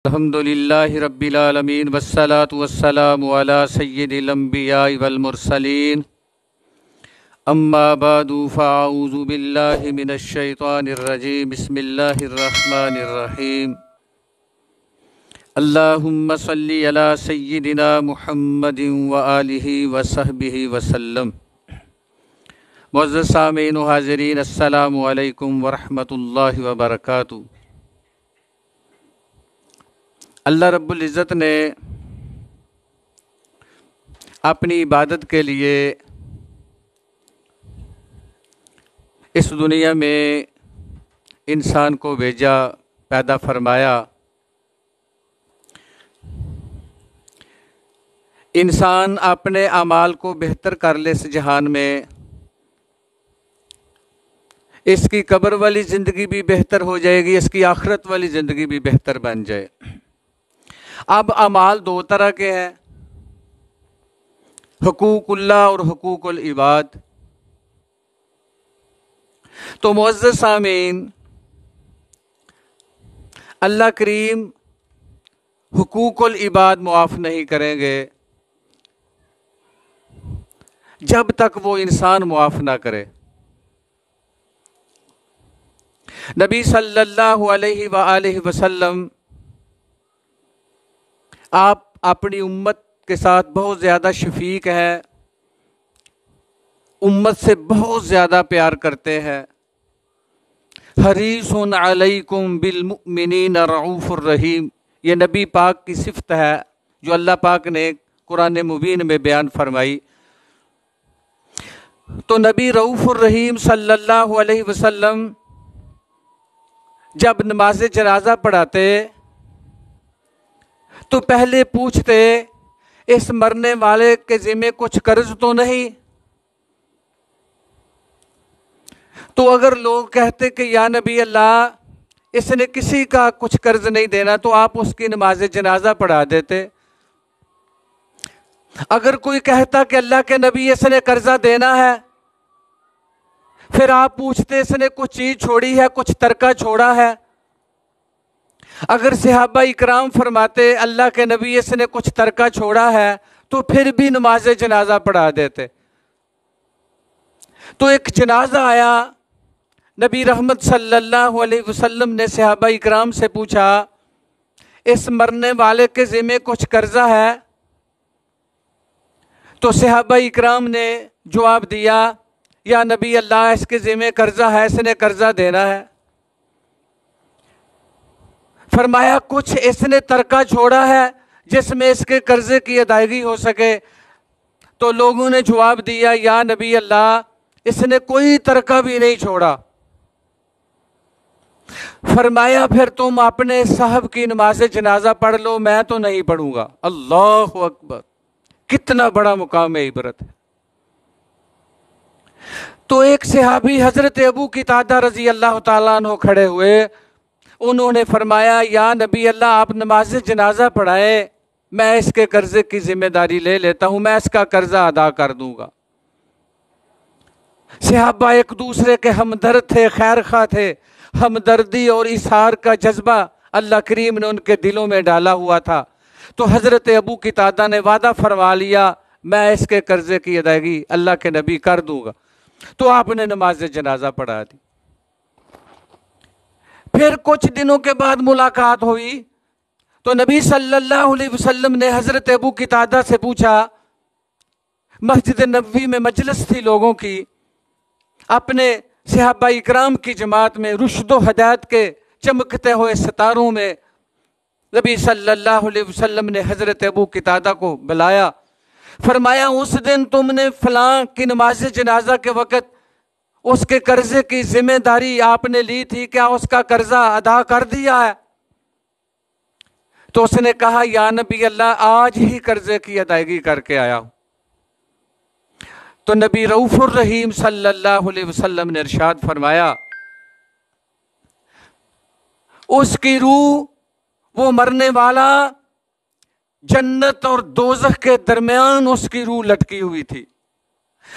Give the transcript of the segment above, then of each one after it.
الحمد للہ رب العالمین والصلاة والسلام علی سید الانبیاء والمرسلین اما بعد فاعوذ باللہ من الشیطان الرجیم بسم اللہ الرحمن الرحیم اللہم صلی علی سیدنا محمد وآلہ وصحبہ وسلم۔ معزز سامعین و حاضرین، السلام علیکم ورحمۃ اللہ وبرکاتہ۔ اللہ رب العزت نے اپنی عبادت کے لیے اس دنیا میں انسان کو بھیجا، پیدا فرمایا۔ انسان اپنے اعمال کو بہتر کر لے اس جہان میں، اس کی قبر والی زندگی بھی بہتر ہو جائے گی، اس کی آخرت والی زندگی بھی بہتر بن جائے۔ اب اعمال دو طرح کے ہیں، حقوق اللہ اور حقوق العباد۔ تو معزز سامعین، اللہ کریم حقوق العباد معاف نہیں کریں گے جب تک وہ انسان معاف نہ کرے۔ نبی صلی اللہ علیہ وآلہ وسلم آپ اپنی امت کے ساتھ بہت زیادہ شفیق ہیں، امت سے بہت زیادہ پیار کرتے ہیں۔ حریص علیکم بالمؤمنین رؤوف الرحیم، یہ نبی پاک کی صفت ہے جو اللہ پاک نے قرآن مبین میں بیان فرمائی۔ تو نبی رؤوف الرحیم صلی اللہ علیہ وسلم جب نماز جنازہ پڑھاتے تو پہلے پوچھتے اس مرنے والے کے ذمہ کچھ قرض تو نہیں؟ تو اگر لوگ کہتے کہ یا نبی اللہ اس نے کسی کا کچھ قرض نہیں دینا تو آپ اس کی نماز جنازہ پڑھا دیتے۔ اگر کوئی کہتا کہ اللہ کے نبی اس نے قرضہ دینا ہے، پھر آپ پوچھتے اس نے کچھ چیز چھوڑی ہے، کچھ ترکہ چھوڑا ہے۔ اگر صحابہ اکرام فرماتے اللہ کے نبی اس نے کچھ ترکہ چھوڑا ہے تو پھر بھی نماز جنازہ پڑھا دیتے۔ تو ایک جنازہ آیا، نبی رحمت صلی اللہ علیہ وسلم نے صحابہ اکرام سے پوچھا اس مرنے والے کے ذمہ کچھ قرضہ ہے؟ تو صحابہ اکرام نے جواب دیا یا نبی اللہ اس کے ذمہ قرضہ ہے، اس نے قرضہ دینا ہے۔ فرمایا کچھ اس نے ترکہ چھوڑا ہے جس میں اس کے قرضے کی ادائیگی ہو سکے؟ تو لوگوں نے جواب دیا یا نبی اللہ اس نے کوئی ترکہ بھی نہیں چھوڑا۔ فرمایا پھر تم اپنے صاحب کی نماز جنازہ پڑھ لو، میں تو نہیں پڑھوں گا۔ اللہ اکبر، کتنا بڑا مقام عبرت ہے۔ تو ایک صحابی حضرت ابو قتادہ رضی اللہ تعالیٰ عنہ کھڑے ہوئے، انہوں نے فرمایا یا نبی اللہ آپ نماز جنازہ پڑھائیں، میں اس کے قرضے کی ذمہ داری لے لیتا ہوں، میں اس کا قرضہ ادا کر دوں گا۔ صحابہ ایک دوسرے کے ہمدرد تھے، خیر خواہ تھے، ہمدردی اور ایثار کا جذبہ اللہ کریم نے ان کے دلوں میں ڈالا ہوا تھا۔ تو حضرت ابو قتادہ نے وعدہ فرما لیا میں اس کے قرضے کی ادائیگی اللہ کے نبی کر دوں گا۔ تو آپ نے نماز جنازہ پڑھا دی۔ پھر کچھ دنوں کے بعد ملاقات ہوئی تو نبی صلی اللہ علیہ وسلم نے حضرت ابو قتادہ سے پوچھا، مسجد نبوی میں مجلس تھی لوگوں کی، اپنے صحابہ اکرام کی جماعت میں رشد و ہدایت کے چمکتے ہوئے ستاروں میں نبی صلی اللہ علیہ وسلم نے حضرت ابو قتادہ کو بلایا۔ فرمایا اس دن تم نے فلاں کی نماز جنازہ کے وقت اس کے قرضے کی ذمہ داری آپ نے لی تھی، کیا اس کا قرضہ ادا کر دیا ہے؟ تو اس نے کہا یا نبی اللہ آج ہی قرضے کی ادائیگی کر کے آیا ہوں۔ تو نبی رؤوف الرحیم صلی اللہ علیہ وسلم نے ارشاد فرمایا اس کی روح، وہ مرنے والا جنت اور دوزخ کے درمیان اس کی روح لٹکی ہوئی تھی،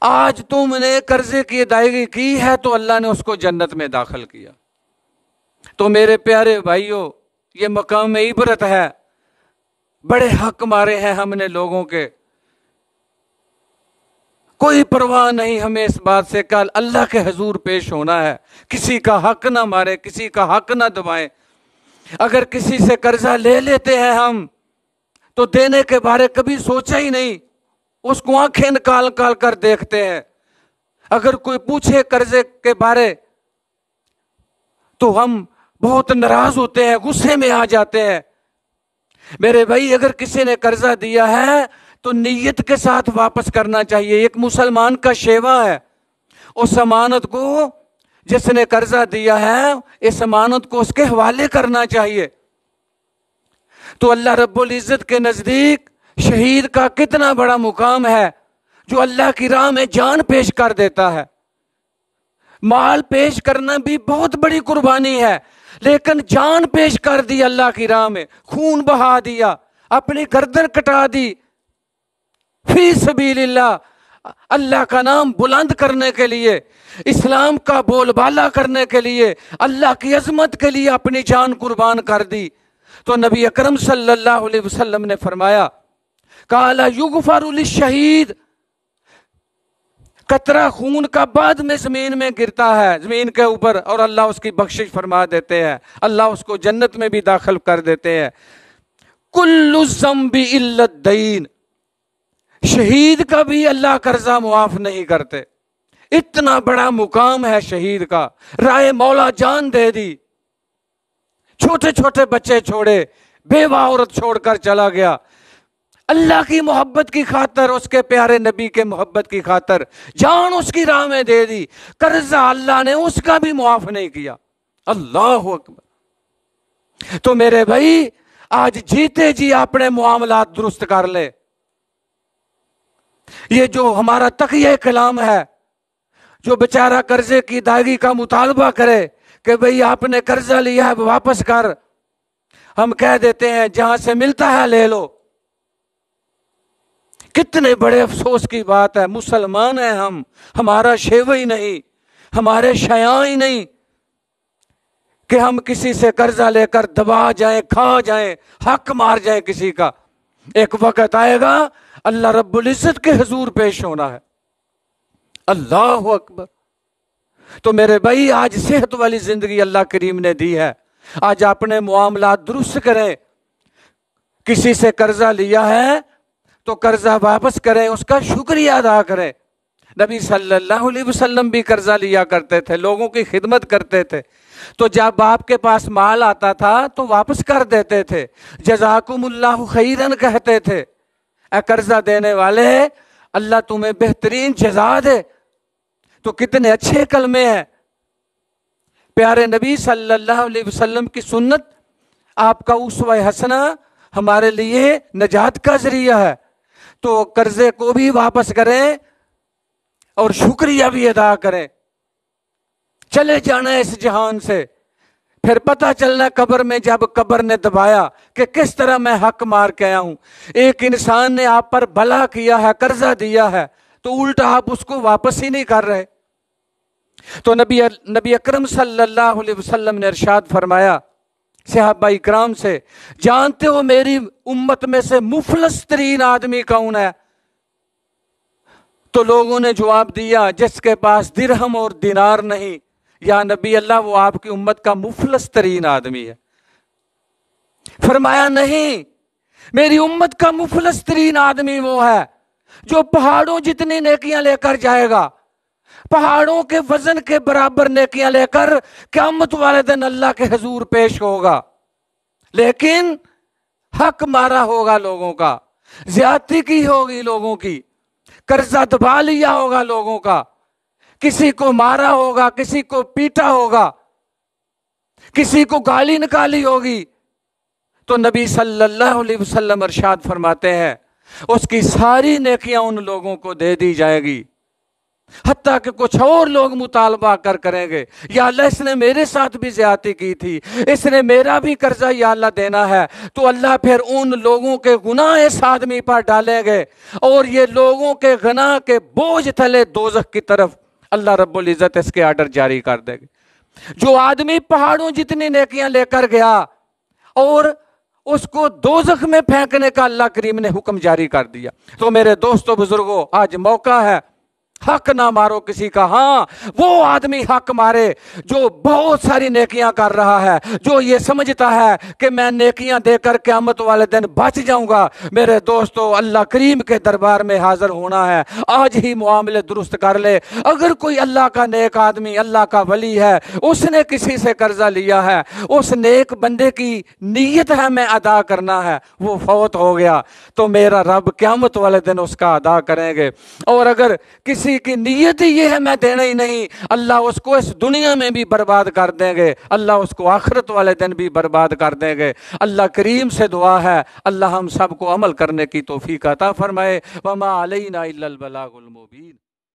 آج تم نے قرضے کی ادائیگی کی ہے تو اللہ نے اس کو جنت میں داخل کیا۔ تو میرے پیارے بھائیوں، یہ مقام عبرت ہے. بڑے حق مارے ہیں ہم نے لوگوں کے، کوئی پرواہ نہیں ہمیں اس بات سے، کل اللہ کے حضور پیش ہونا ہے. کسی کا حق نہ مارے، کسی کا حق نہ دبائیں. اگر کسی سے قرضہ لے لیتے ہیں ہم تو دینے کے بارے کبھی سوچا ہی نہیں، اس کو آنکھیں نکال نکال کر دیکھتے ہیں. اگر کوئی پوچھے قرضے کے بارے تو ہم بہت ناراض ہوتے ہیں، غصے میں آ جاتے ہیں. میرے بھائی اگر کسی نے قرضہ دیا ہے تو نیت کے ساتھ واپس کرنا چاہیے. ایک مسلمان کا شیوا ہے، اس امانت کو جس نے قرضہ دیا ہے اس امانت کو اس کے حوالے کرنا چاہیے. تو اللہ رب العزت کے نزدیک شہید کا کتنا بڑا مقام ہے جو اللہ کی راہ میں جان پیش کر دیتا ہے. مال پیش کرنا بھی بہت بڑی قربانی ہے، لیکن جان پیش کر دی اللہ کی راہ میں، خون بہا دیا، اپنی گردن کٹا دی فی سبیل اللہ، اللہ کا نام بلند کرنے کے لیے، اسلام کا بول بالا کرنے کے لیے، اللہ کی عظمت کے لیے اپنی جان قربان کر دی. تو نبی اکرم صلی اللہ علیہ وسلم نے فرمایا قال یغفر للشہید، قطرہ خون کا بعد میں زمین میں گرتا ہے، زمین کے اوپر، اور اللہ اس کی بخشش فرما دیتے ہیں، اللہ اس کو جنت میں بھی داخل کر دیتے ہیں. کل الذنب الا الدین، شہید کا بھی اللہ قرضہ معاف نہیں کرتے. اتنا بڑا مقام ہے شہید کا. رائے مولا جان دے دی، چھوٹے چھوٹے بچے چھوڑے، بیوہ عورت چھوڑ کر چلا گیا، اللہ کی محبت کی خاطر، اس کے پیارے نبی کے محبت کی خاطر جان اس کی راہ میں دے دی. قرضہ اللہ نے اس کا بھی معاف نہیں کیا. اللہ اکبر. تو میرے بھائی آج جیتے جی اپنے معاملات درست کر لے. یہ جو ہمارا تقیہ کلام ہے، جو بیچارہ قرضے کی ادائیگی کا مطالبہ کرے کہ بھئی آپ نے قرضہ لیا ہے واپس کر، ہم کہہ دیتے ہیں جہاں سے ملتا ہے لے لو. کتنے بڑے افسوس کی بات ہے. مسلمان ہیں ہم، ہمارا شیوہ ہی نہیں، ہمارے شیاں ہی نہیں کہ ہم کسی سے قرضہ لے کر دبا جائیں، کھا جائیں، حق مار جائیں کسی کا. ایک وقت آئے گا اللہ رب العزت کے حضور پیش ہونا ہے. اللہ اکبر. تو میرے بھائی آج صحت والی زندگی اللہ کریم نے دی ہے، آج اپنے معاملات درست کریں. کسی سے قرضہ لیا ہے تو قرضہ واپس کریں، اس کا شکریہ ادا کریں. نبی صلی اللہ علیہ وسلم بھی قرضہ لیا کرتے تھے، لوگوں کی خدمت کرتے تھے. تو جب آپ کے پاس مال آتا تھا تو واپس کر دیتے تھے، جزاکم اللہ خیرن کہتے تھے. اے قرضہ دینے والے اللہ تمہیں بہترین جزا دے. تو کتنے اچھے کلمے ہیں. پیارے نبی صلی اللہ علیہ وسلم کی سنت، آپ کا اسوہ حسنہ ہمارے لیے نجات کا ذریعہ ہے. تو قرضے کو بھی واپس کریں اور شکریہ بھی ادا کریں. چلے جانا اس جہان سے، پھر پتہ چلنا قبر میں جب قبر نے دبایا کہ کس طرح میں حق مار کے آیا ہوں. ایک انسان نے آپ پر بھلا کیا ہے، قرضہ دیا ہے، تو الٹا آپ اس کو واپس ہی نہیں کر رہے. تو نبی اکرم صلی اللہ علیہ وسلم نے ارشاد فرمایا صحابہ اکرام سے، جانتے ہو میری امت میں سے مفلس ترین آدمی کون ہے؟ تو لوگوں نے جواب دیا جس کے پاس درہم اور دینار نہیں. یا نبی اللہ وہ آپ کی امت کا مفلس ترین آدمی ہے. فرمایا نہیں، میری امت کا مفلس ترین آدمی وہ ہے جو پہاڑوں جتنی نیکیاں لے کر جائے گا، پہاڑوں کے وزن کے برابر نیکیاں لے کر قیامت والے دن اللہ کے حضور پیش ہوگا، لیکن حق مارا ہوگا لوگوں کا، زیادتی کی ہوگی لوگوں کی، قرضہ دبا لیا ہوگا لوگوں کا، کسی کو مارا ہوگا، کسی کو پیٹا ہوگا، کسی کو گالی نکالی ہوگی. تو نبی صلی اللہ علیہ وسلم ارشاد فرماتے ہیں اس کی ساری نیکیاں ان لوگوں کو دے دی جائے گی، حتیٰ کہ کچھ اور لوگ مطالبہ کریں گے یا اللہ اس نے میرے ساتھ بھی زیادتی کی تھی، اس نے میرا بھی قرضہ یا اللہ دینا ہے. تو اللہ پھر ان لوگوں کے گناہ اس آدمی پر ڈالیں گے اور یہ لوگوں کے گناہ کے بوجھ تلے دوزخ کی طرف اللہ رب العزت اس کے آرڈر جاری کر دے گے. جو آدمی پہاڑوں جتنی نیکیاں لے کر گیا، اور اس کو دوزخ میں پھینکنے کا اللہ کریم نے حکم جاری کر دیا۔ تو میرے دوستو بزرگوں، آج موقع ہے، حق نہ مارو کسی کا۔ ہاں، وہ آدمی حق مارے جو بہت ساری نیکیاں کر رہا ہے، جو یہ سمجھتا ہے کہ میں نیکیاں دے کر قیامت والے دن بچ جاؤں گا۔ میرے دوستو، اللہ کریم کے دربار میں حاضر ہونا ہے، آج ہی معاملے درست کر لے۔ اگر کوئی اللہ کا نیک آدمی، اللہ کا ولی ہے، اس نے کسی سے قرضہ لیا ہے، اس نیک بندے کی نیت ہے میں ادا کرنا ہے، وہ فوت ہو گیا تو میرا رب قیامت والے دن اس کا ادا کریں گے۔ اور اگر کسی کی نیت ہی یہ ہے میں دینا ہی نہیں، اللہ اس کو اس دنیا میں بھی برباد کر دیں گے، اللہ اس کو آخرت والے دن بھی برباد کر دیں گے۔ اللہ کریم سے دعا ہے اللہ ہم سب کو عمل کرنے کی توفیق عطا فرمائے۔ وما علینا الا البلاغ المبین۔